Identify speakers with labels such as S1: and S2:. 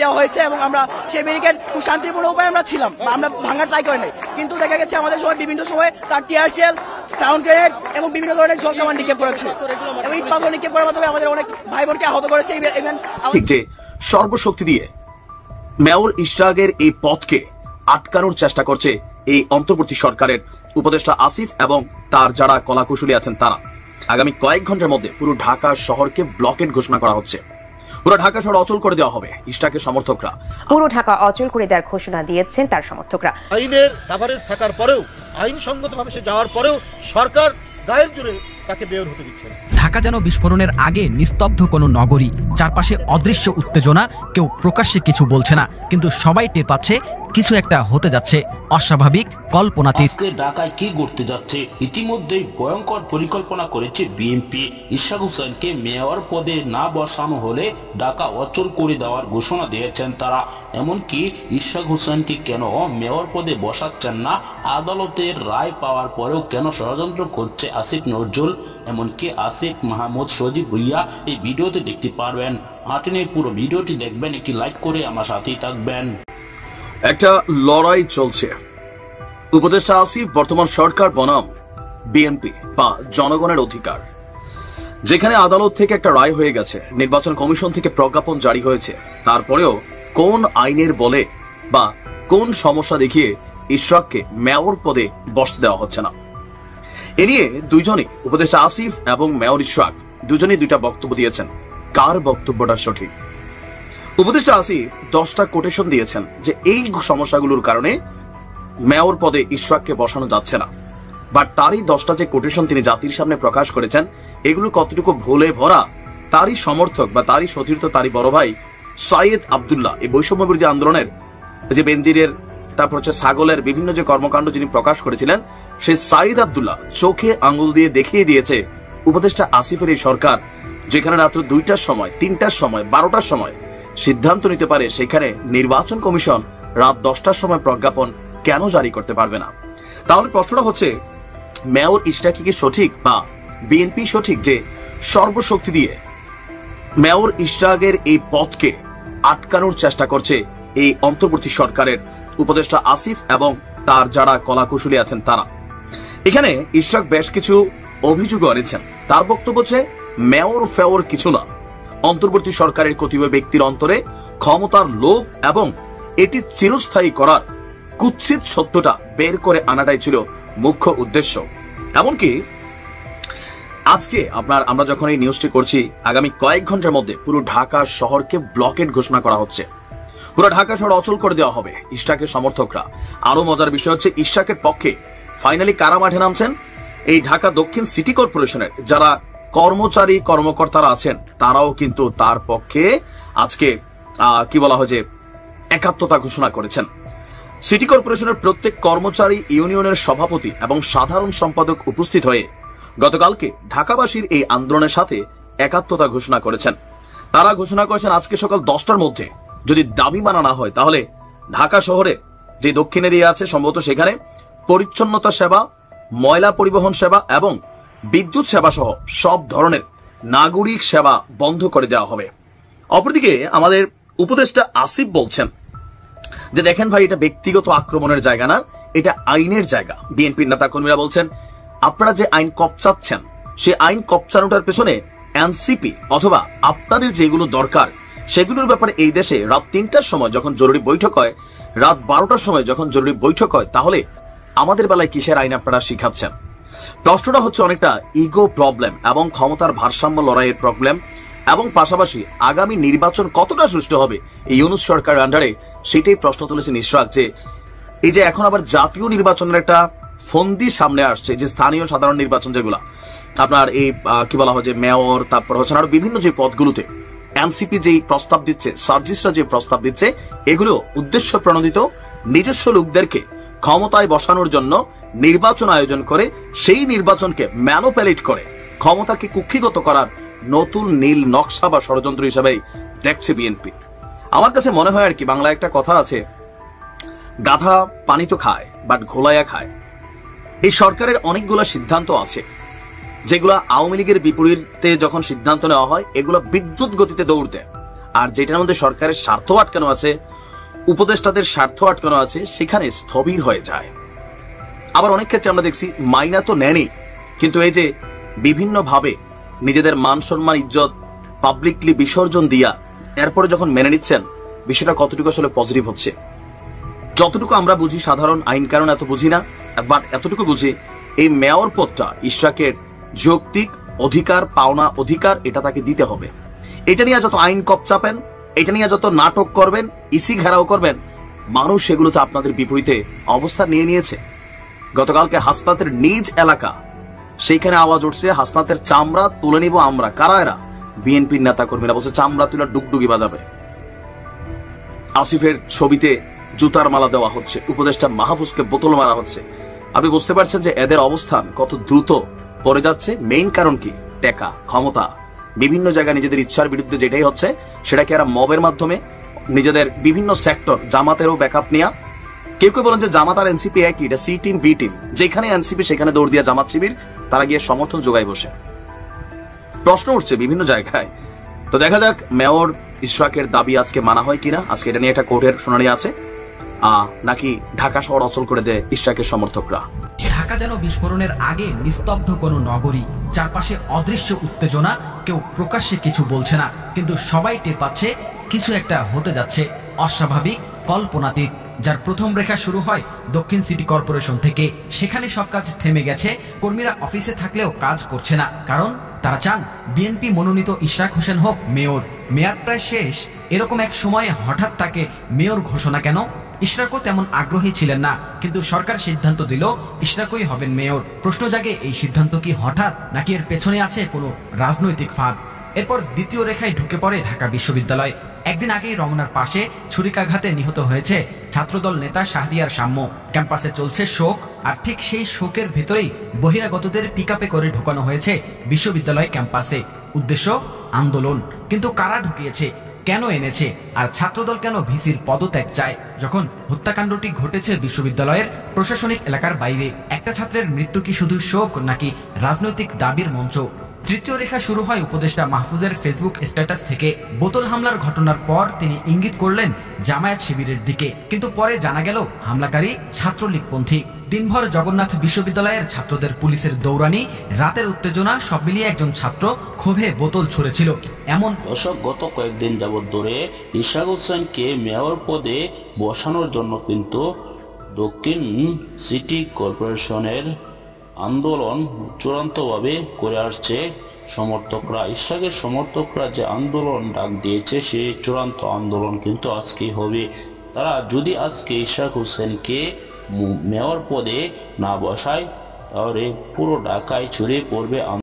S1: দেওয়া হয়েছে এবং আমরা সেই ব্যারিকেড খুব শান্তিপূর্ণ উপায়ে আমরা ছিলাম, আমরা ভাঙার ট্রাই করি নাই, কিন্তু দেখা গেছে আমাদের সময় বিভিন্ন সময় তার টিয়ার শেল, সাউন্ড গ্রেনেড এবং বিভিন্ন ধরনের জল কামান নিক্ষেপ করেছে এবং ইট পাথর নিক্ষেপ করার মাধ্যমে আমাদের অনেক ভাই বোনকে আহত করেছে।
S2: ঠিক যে সর্বশক্তি দিয়ে মেয়র ইশরাকের এই পথকে আটকানোর চেষ্টা করছে এই অন্তর্বর্তী সরকারের উপদেষ্টা আসিফ এবং তার যারা কলাকুশলী আছেন তারা। আগামী কয়েক ঘন্টার মধ্যে পুরো ঢাকা শহরকে ব্লকেড ঘোষণা করা হচ্ছে, পুরো ঢাকা শহর অচল করে দেওয়া হবে ইশরাকের সমর্থকরা।
S3: পুরো ঢাকা অচল করে দেওয়ার ঘোষণা দিয়েছেন তার সমর্থকরা।
S4: আইনের কভারেজ থাকার পরেও, আইনসঙ্গতভাবে সে যাওয়ার পরেও সরকার গায়ের জোরে তাকে বের হতে দিচ্ছে না।
S5: ঢাকা যেন বিস্ফোরণের আগে নিস্তব্ধ কোনো নগরী, চারপাশে অদৃশ্য উত্তেজনা, কেউ প্রকাশ্যে কিছু বলছে না, কিন্তু সবাই টের পাচ্ছে কিছু একটা হতে যাচ্ছে, অস্বাভাবিক, কল্পনাতীত।
S6: ঢাকায় কি ঘটতে যাচ্ছে? ইতিমধ্যেই ভয়ঙ্কর পরিকল্পনা করেছে বিএনপি। ইশরাক হোসেনকে মেয়র পদে না বসানো হলে ঢাকা অচল করে দেওয়ার ঘোষণা দিয়েছেন তারা। এমনকি ইশরাক হোসেনকে কেন মেয়র পদে বসাচ্ছেন না, আদালতের রায় পাওয়ার পরেও কেন ষড়যন্ত্র করছে আসিফ নজরুল, এমনকি আসিফ মাহমুদ সজীব ভুইয়া এই ভিডিওতে দেখতে পারবেন। হাঁটেন পুরো ভিডিওটি দেখবেন, একটি লাইক করে আমার সাথেই থাকবেন।
S2: একটা লড়াই চলছে। উপদেষ্টা আসিফ বর্তমান সরকার বনাম বিএনপি বা জনগণের অধিকার, যেখানে আদালত থেকে একটা রায় হয়ে গেছে, নির্বাচন কমিশন থেকে প্রজ্ঞাপন জারি হয়েছে, তারপরেও কোন আইনের বলে বা কোন সমস্যা দেখিয়ে ইশরাককে মেয়র পদে বসতে দেওয়া হচ্ছে না। এ নিয়ে দুইজনই, উপদেষ্টা আসিফ এবং মেয়র ইশরাক, দুজনই দুইটা বক্তব্য দিয়েছেন। কার বক্তব্যটা সঠিক? উপদেষ্টা আসিফ 10টা কোটেশন দিয়েছেন যে এই সমস্যাগুলোর কারণে মেয়র পদে ইশরাককে বসানো যাচ্ছে না, বাট তারই 10টা যে কোটেশন তিনি জাতির সামনে প্রকাশ করেছেন, এগুলো কতটুকু ভুলে ভরা তারই সমর্থক বা তারই সতীর্থ, তারই বড় ভাই সৈয়দ আব্দুল্লাহ এই বৈষম্য বিরোধী আন্দোলনের যে বেনজিরের, তারপর হচ্ছে ছাগলের বিভিন্ন যে কর্মকাণ্ড যিনি প্রকাশ করেছিলেন, সেই সৈয়দ আব্দুল্লাহ চোখে আঙ্গুল দিয়ে দেখিয়ে দিয়েছে উপদেষ্টা আসিফের এই সরকার যেখানে রাত্র 2টার সময়, 3টার সময়, 12টার সময় সিদ্ধান্ত নিতে পারে, সেখানে নির্বাচন কমিশন রাত 10টার সময় প্রজ্ঞাপন কেন জারি করতে পারবে না? তাহলে প্রশ্নটা হচ্ছে, মেয়র ইশরাক কি সঠিক বা বিএনপি সঠিক যে সর্বশক্তি দিয়ে মেয়র ইশরাকের এই পথকে আটকানোর চেষ্টা করছে এই অন্তর্বর্তী সরকারের উপদেষ্টা আসিফ এবং তার যারা কলাকুশলী আছেন তারা? এখানে ইশরাক বেশ কিছু অভিযোগ এনেছেন। তার বক্তব্য হচ্ছে মেয়র ফেওর কিছু না, অন্তর্বর্তী সরকারের কতিপয় ব্যক্তির অন্তরে ক্ষমতার লোভ এবং এটি চিরস্থায়ী করার কুৎসিত সত্যটা বের করে আনাটাই ছিল মুখ্য উদ্দেশ্য। এমনকি আজকে আমরা যখন এই নিউজটি করছি, আগামী কয়েক ঘন্টার মধ্যে পুরো ঢাকা শহরকে ব্লকেড ঘোষণা করা হচ্ছে, পুরো ঢাকা শহর অচল করে দেওয়া হবে ইশরাকের সমর্থকরা। আরো মজার বিষয় হচ্ছে, ইশরাকের পক্ষে ফাইনালি কারা মাঠে নামছেন? এই ঢাকা দক্ষিণ সিটি কর্পোরেশনের যারা কর্মচারী কর্মকর্তারা আছেন, তারাও কিন্তু তার পক্ষে আজকে কি বলা হয় যে একাত্মতা ঘোষণা করেছেন। সিটি কর্পোরেশনের প্রত্যেক কর্মচারী ইউনিয়নের সভাপতি এবং সাধারণ সম্পাদক উপস্থিত হয়ে গতকালকে ঢাকাবাসীর এই আন্দোলনের সাথে একাত্মতা ঘোষণা করেছেন। তারা ঘোষণা করেছেন আজকে সকাল 10টার মধ্যে যদি দাবি মানা না হয়, তাহলে ঢাকা শহরে যে দক্ষিণ এরিয়া আছে সম্ভবত সেখানে পরিচ্ছন্নতা সেবা, ময়লা পরিবহন সেবা এবং বিদ্যুৎ সেবা সহ সব ধরনের নাগরিক সেবা বন্ধ করে দেওয়া হবে। অপরদিকে আমাদের উপদেষ্টা আসিফ বলছেন যে দেখেন ভাই, এটা ব্যক্তিগত আক্রমণের জায়গা না, এটা আইনের জায়গা। বিএনপির নেতা কর্মীরা বলছেন আপনারা যে আইন কপচাচ্ছেন, সেই আইন কপচানোটার পেছনে এনসিপি অথবা আপনাদের যেগুলো দরকার সেগুলোর ব্যাপারে এই দেশে রাত 3টার সময় যখন জরুরি বৈঠক হয়, রাত 12টার সময় যখন জরুরি বৈঠক হয়, তাহলে আমাদের বেলায় কিসের আইন আপনারা শিখাচ্ছেন? প্রশ্নটা হচ্ছে অনেকটা ইগো প্রবলেম এবং ক্ষমতার ভারসাম্য লড়াইয়ের প্রবলেম, এবং পাশাপাশি আগামী নির্বাচন কতটা সুষ্ঠু হবে এই ইউনূস সরকারের আন্ডারে, সেটাই প্রশ্ন তুলেছেন ইশরাক। যে এই যে এখন আবার জাতীয় নির্বাচনের একটা ফন্দি সামনে আসছে, যে স্থানীয় সাধারণ নির্বাচন যেগুলা আপনার এই কি বলা হয় যে মেয়র, তারপর হচ্ছে আরো বিভিন্ন যে পদগুলোতে এনসিপি যেই প্রস্তাব দিচ্ছে, সার্জিসরা যে প্রস্তাব দিচ্ছে, এগুলো উদ্দেশ্য প্রণোদিত নিজস্ব লোকদেরকে ক্ষমতায় বসানোর জন্য নির্বাচন আয়োজন করে সেই নির্বাচনকে ম্যানুপুলেট করে ক্ষমতাকে কুক্ষিগত করার নতুন নীল নকশা বা ষড়যন্ত্র হিসেবেই দেখছে বিএনপি। আমার কাছে মনে হয় আর কি, বাংলায় একটা কথা আছে, গাধা পানি তো খায় বাট ঘোলাইয়া খায়। এই সরকারের অনেকগুলো সিদ্ধান্ত আছে যেগুলা আওয়ামী লীগের বিপরীতে যখন সিদ্ধান্ত নেওয়া হয়, এগুলো বিদ্যুৎ গতিতে দৌড় দেয়। আর যেটার মধ্যে সরকারের স্বার্থ আটকানো আছে, উপদেষ্টাদের স্বার্থ আটকানো আছে, সেখানে স্থবির হয়ে যায়। আবার অনেক ক্ষেত্রে আমরা দেখছি মাইনা তো নেনই, কিন্তু এই যে বিভিন্ন ভাবে নিজেদের মান সম্মান ইজ্জত পাবলিকলি বিসর্জন দিয়া এরপরে যখন মেনে নিচ্ছেন, বিষয়টা কতটুকু আসলে পজিটিভ হচ্ছে। যতটুকু আমরা বুঝি, সাধারণ আইন কারণ এত বুঝি না, বাট এতটুকু বুঝি এই মেয়র পদটা ইশরাকের যৌক্তিক অধিকার, পাওনা অধিকার, এটা তাকে দিতে হবে। এটা নিয়ে যত আইন কপ চাপেন, এটা নিয়ে যত নাটক করবেন, ইসি ঘেরাও করবেন, মানুষ সেগুলোতে আপনাদের বিপরীতে অবস্থা নিয়ে নিয়েছে। গতকালকে হাসনাতের নিজ এলাকা, সেইখানে আওয়াজ উঠছে হাসনাতের চামড়া তুলে নিব আমরা। কারা এরা? বিএনপির নেতা কর্মীরা বলছে চামড়া তুলে ডুগডুগি বাজাবে। আসিফের ছবিতে জুতার মালা দেওয়া হচ্ছে, উপদেষ্টা মাহফুজকে বোতল মারা হচ্ছে। আপনি বুঝতে পারছেন যে এদের অবস্থান কত দ্রুত পড়ে যাচ্ছে। মেইন কারণ কি? টাকা, ক্ষমতা। বিভিন্ন জায়গায় নিজেদের ইচ্ছার বিরুদ্ধে যেটাই হচ্ছে, সেটাকে এরা মবের মাধ্যমে নিজেদের বিভিন্ন সেক্টর, জামাতেরও ব্যাকআপ নেওয়া। কেউ কেউ বলেন যে জামাত আর এনসিপি একই, এটা সি টিম বি টিম, যেখানে এনসিপি সেখানে দৌড় দিয়া জামাত শিবির, তারা গিয়ে সমর্থন যোগায় বসে। প্রশ্ন উঠছে বিভিন্ন জায়গায়। তো দেখা যাক মেয়র ইশরাকের দাবি আজকে মানা হয় কিনা। আজকে এটা নিয়ে একটা কোর্টের শুনানি আছে, নাকি ঢাকা শহর অচল করে দেয় ইশরাকের সমর্থকরা।
S5: ঢাকা যেন বিস্ফোরণের আগে নিস্তব্ধ কোনো নগরী, চারপাশে অদৃশ্য উত্তেজনা, কেউ প্রকাশ্যে কিছু বলছে না, কিন্তু সবাই টের পাচ্ছে কিছু একটা হতে যাচ্ছে অস্বাভাবিক, কল্পনাতীত, যার প্রথম রেখা শুরু হয় দক্ষিণ সিটি কর্পোরেশন থেকে। সেখানে সব কাজ থেমে গেছে, কর্মীরা অফিসে থাকলেও কাজ করছে না, কারণ তারা চান বিএনপি মনোনীত ইশরাক হোসেন হোক মেয়র। মেয়াদ প্রায় শেষ, এরকম এক সময়ে হঠাৎ তাকে মেয়র ঘোষণা কেন? ইশরাকও তেমন আগ্রহী ছিলেন না, কিন্তু সরকার সিদ্ধান্ত দিল ইশরাকই হবেন মেয়র। প্রশ্ন জাগে, এই সিদ্ধান্ত কি হঠাৎ, নাকি এর পেছনে আছে কোনো রাজনৈতিক ফাঁদ? এরপর দ্বিতীয় রেখায় ঢুকে পড়ে ঢাকা বিশ্ববিদ্যালয়। একদিন আগেই রমনার পাশে ছুরিকাঘাতে নিহত হয়েছে ছাত্রদল নেতা শাহরিয়ার সাম্য। ক্যাম্পাসে চলছে শোক, আর ঠিক সেই শোকের ভেতরেই বহিরাগতদের পিকআপে করে ঢোকানো হয়েছে বিশ্ববিদ্যালয় ক্যাম্পাসে। উদ্দেশ্য আন্দোলন, কিন্তু কারা ঢুকিয়েছে, কেন এনেছে, আর ছাত্রদল কেন ভিসির পদত্যাগ চায়? যখন হত্যাকাণ্ডটি ঘটেছে বিশ্ববিদ্যালয়ের প্রশাসনিক এলাকার বাইরে, একটা ছাত্রের মৃত্যু কি শুধু শোক, নাকি রাজনৈতিক দাবির মঞ্চ? তৃতীয় রেখা শুরু হয় উপদেষ্টা মাহফুজের ফেসবুক স্ট্যাটাস থেকে। বোতল হামলার ঘটনার পর তিনি ইঙ্গিত করলেন জামায়াত শিবিরের দিকে, কিন্তু পরে জানা গেল হামলাকারী ছাত্রলীগপন্থী। দিনভর জগন্নাথ বিশ্ববিদ্যালয়ের ছাত্রদের পুলিশের দৌড়ানি, রাতের উত্তেজনা, সব মিলিয়ে একজন ছাত্র ক্ষোভে বোতল ছুঁড়েছিল। এমন
S6: দর্শক, গত কয়েকদিন যাবৎ ধরে ইশরাক হোসেনকে মেয়র পদে বসানোর জন্য কিন্তু দক্ষিণ সিটি কর্পোরেশনের আন্দোলন চূড়ান্তভাবে করে আসছে সমর্থকরা। ইশরাকের সমর্থকরা যে আন্দোলন ডাক দিয়েছে, সেই চূড়ান্ত আন্দোলন কিন্তু আজকেই হবে। তারা যদি আজকে ইশরাক হোসেনকে মেয়র পদে না বসায়, তাহলে পুরো ঢাকায় ছড়িয়ে পড়বে